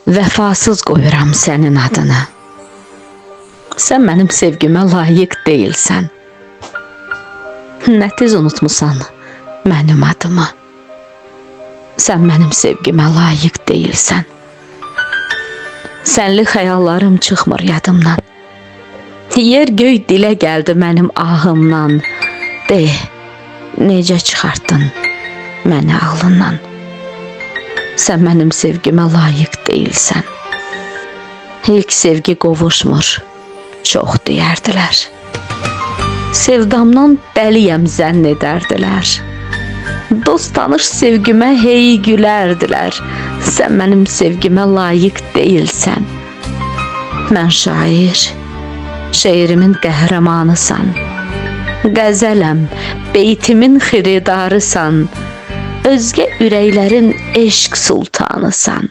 vəfasız qoyuram sənin adını. Sən mənim sevgimə layiq deyilsən. Nə tez unutmusan mənim adımı. Sən mənim sevgimə layiq deyilsən. Sənli xəyallarım çıxmır yadımdan. Yer göy dilə gəldi mənim ahımdan. De, necə çıxartdın məni ağlından. Sən mənim sevgimə layiq deyilsən. İlk sevgi qovuşmur, çox deyərdilər. Sevdamdan dəliyəm zənn edərdilər. Dost tanış sevgimə hey gülərdilər. Sən mənim sevgimə layiq deyilsən. Mən şair, şeirimin qəhrəmanısan. Qəzələm, beytimin xiridarısan. Özgə ürəklərin eşq sultanısan.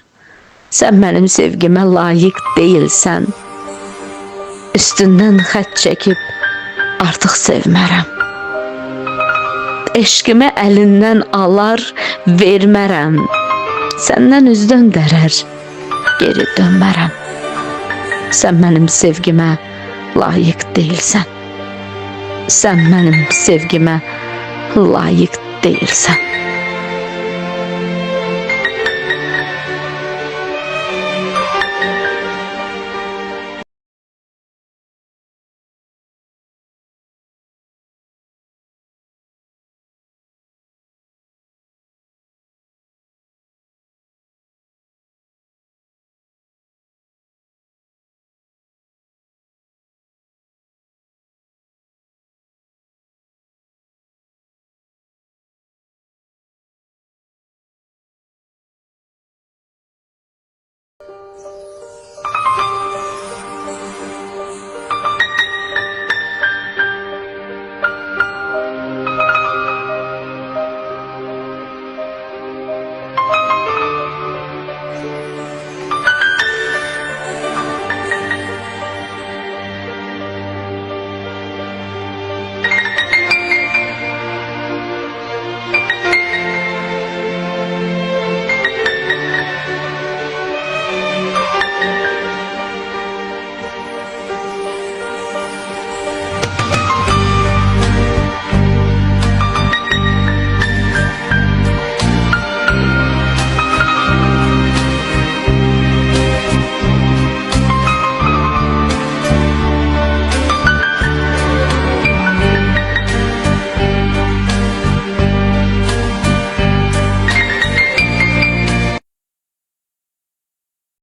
Sən mənim sevgimə layiq deyilsən. Üstündən xət çəkib artıq sevmərəm. Eşqimi əlindən alar, vermərəm. Səndən üz döndərər, geri dönmərəm. Sən mənim sevgimə layiq deyilsən. Sən mənim sevgimə layiq deyilsən.